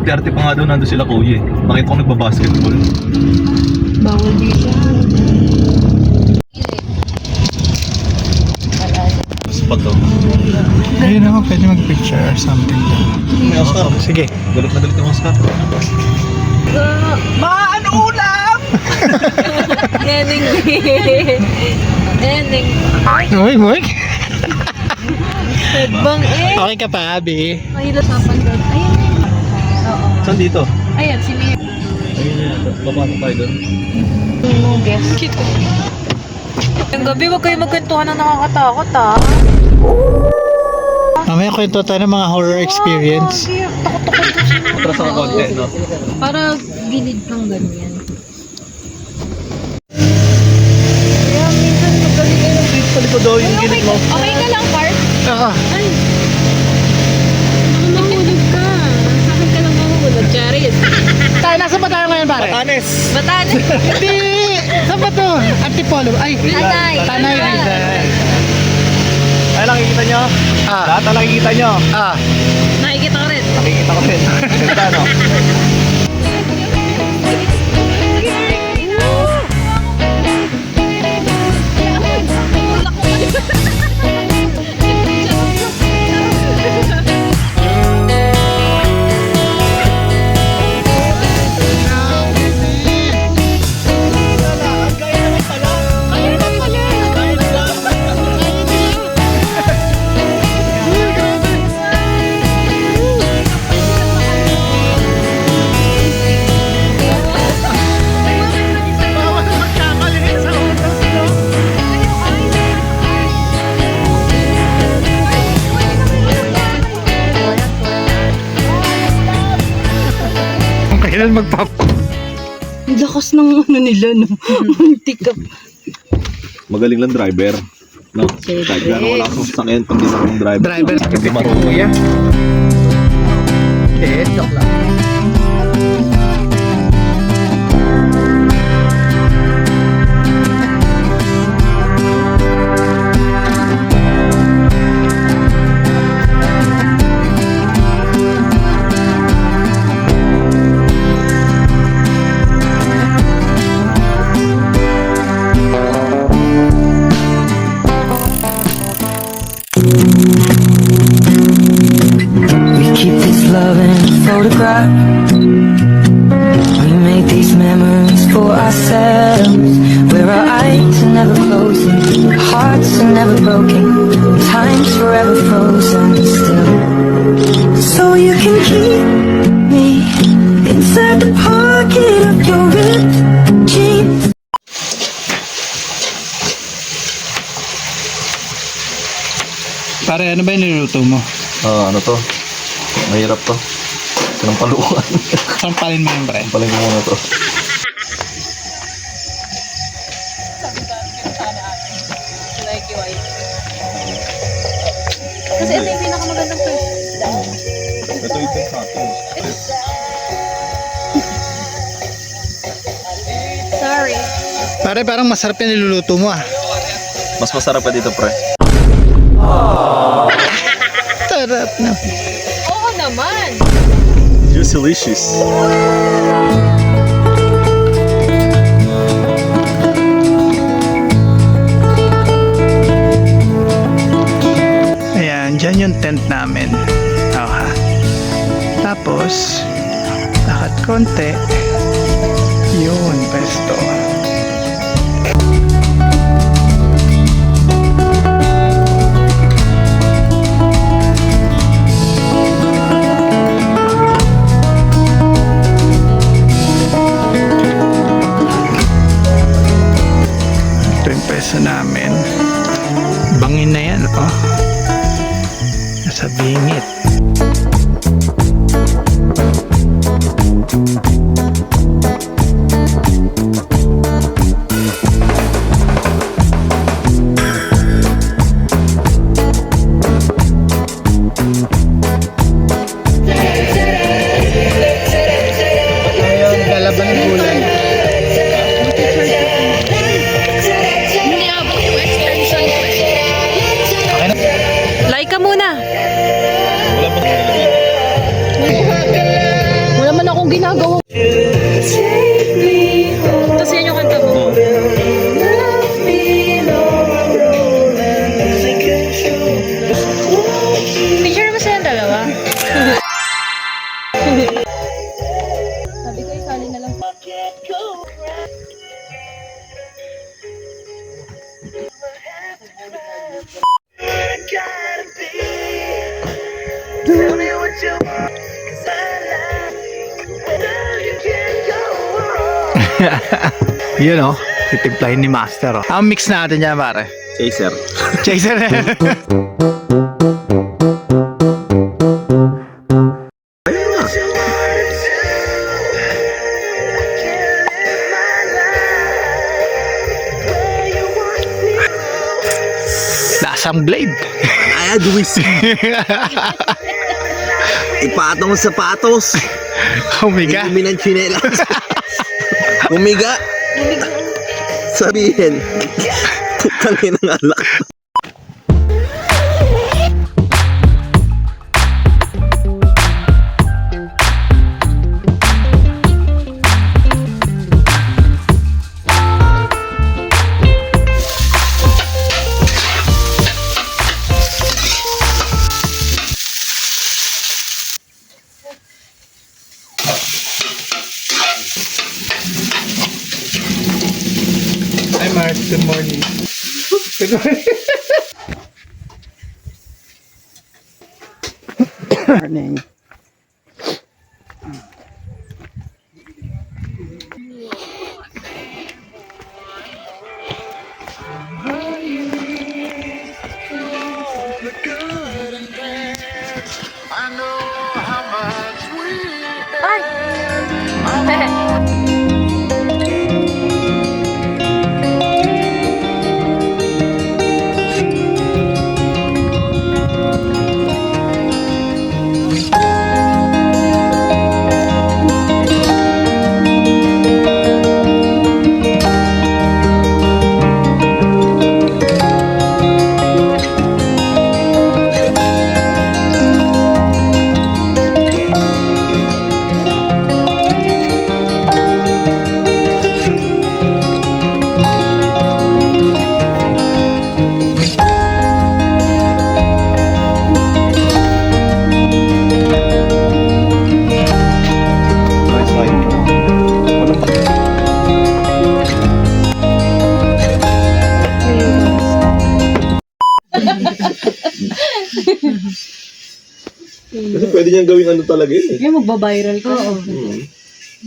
arte-arte pa nga daw nandun sila kuya eh. Nakita ko nagbabasketball. Bawal dito. Mas pa to. Ayun naman, pwede mag-picture or something. May Oscar. Sige. Galit na galit yung Oscar. Ma, ano ulam? Neneng. Neneng. Uy, boy. Bang eh. Okay ka pa, Abi? Mahilo sa doon. Ayan. Oo. Saan dito? Ayan, si Mia. Ayun yan. Papasok tayo doon. Guess. Cute. Yung gabi, huwag kayo magkwentuhan na nakakatakot ah. Mamaya kwento tayo ng mga horror experience. Takot-takot. Atras ako konti, no? Para gilid kang ganyan. Kaya minsan magaling ka. Dito sa likod daw yung gilid mo. Okay ka lang, Park? Oo. Ay. Mahulog ka. Sa akin ka lang mahulog, Charis. Tayo, nasa ba tayo ngayon, pare? Batanes! Batanes. Hindi! Saan ba to? Antipolo. Ay, Tanay. Tanay Rizal. Ay, nakikita nyo? Lahat na nakikita nyo? Nakikita ko rin. Nakikita ko rin. Ganda, no? Kailan magpap... Ang lakas ng ano nila, no? Tikap. Magaling lang driver. No? Kahit gano'n wala kang sasakyan pag di marunong driver. Driver. Hindi marunong. Kuya. Eh, joke lang. Photograph. We make these memories for ourselves, where our eyes are never closing, our hearts are never broken, time's forever frozen still. So you can keep me inside the pocket of your ripped jeans. Pare, ano ba yung niluto mo? Ano to? Mahirap to. Sinampalukan. Sampalin mo yung pre. Sampalin mo muna to. Kasi ito yung pinakamagandang fish. Ito yung sa atin. Sorry. Pare, parang masarap yung niluluto mo ah. Mas masarap pa dito, pre. Sarap na. Oo naman. Juicylicious. Ayan, dyan yung tent namin. Okay. Tapos, lakad konti. Yun, pesto. Ito yung peso namin. Bangin na yan, oh. Nasa bingit. go. Tapos yan yung kanta mo. Picture mo silang dalawa. Sabi ko, isali na lang. Yun o, titimplahin ni Master o. Ang mix natin yan pare. Chaser. Chaser. Lasang blade. Ay, duwis. Ipatong sa sapatos. Humiga. Hindi ng chinelas. Humiga. Sabihin. Tangin ng alak. Hi Mark, good morning. Good morning. Morning. Kasi pwede niyang gawin ano talaga yun eh. Yung magbabiral ka. Oo.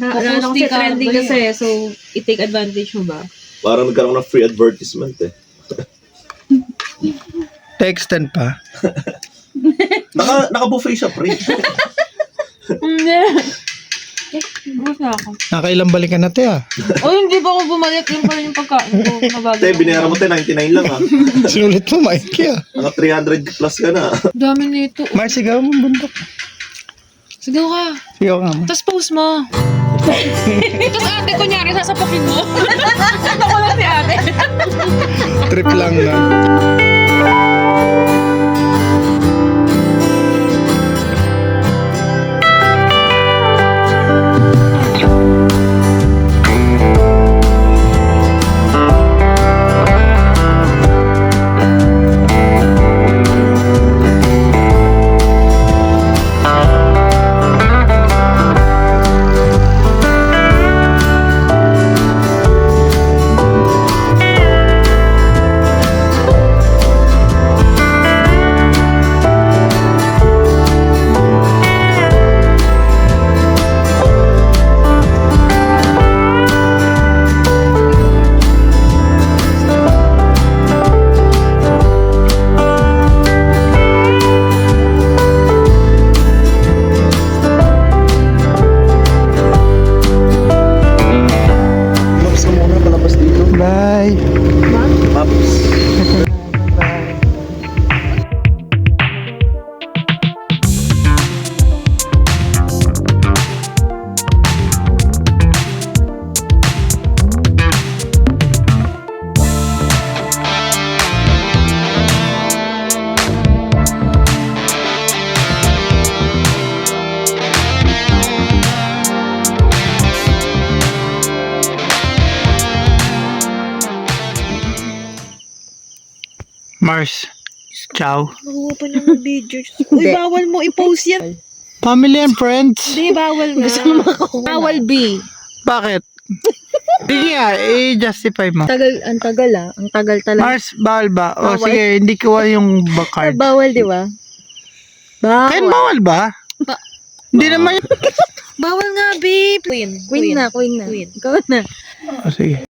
Ano kasi trending kasi so i-take advantage mo ba? Parang nagkaroon ng free advertisement eh. Te-extend pa. Naka-buffet siya, pre. Hindi. Gusto ako. Nakailang balikan na te ah. Oh, hindi pa ako bumalik. Yung pala yung pagkain ko. Nabago. Te, binayaran mo te, 99 lang ah. Sinulit mo, Mikey ah. Naka 300 plus ka na. Dami nito. Mar, sigaw mo bundok. Sigaw ka. Sigaw nga mo. Tapos post mo. Tapos ate, kunyari, sasapakin mo. Ako lang si ate. Trip lang na. Mars. Ciao. Nakuha pa niya ng video. Uy, bawal mo i-post yan. Family and friends. Hindi, bawal nga. Gusto mo makakuha. Bawal, B. Bakit? Sige nga, i-justify mo. Ang tagal Ang tagal talaga. Mars, bawal ba? O Bawal. sige, hindi ko yung card. Bawal, di ba? Ken, bawal ba? Hindi naman yun. Bawal nga, B. Queen Queen na. Queen. Ikaw na. O sige.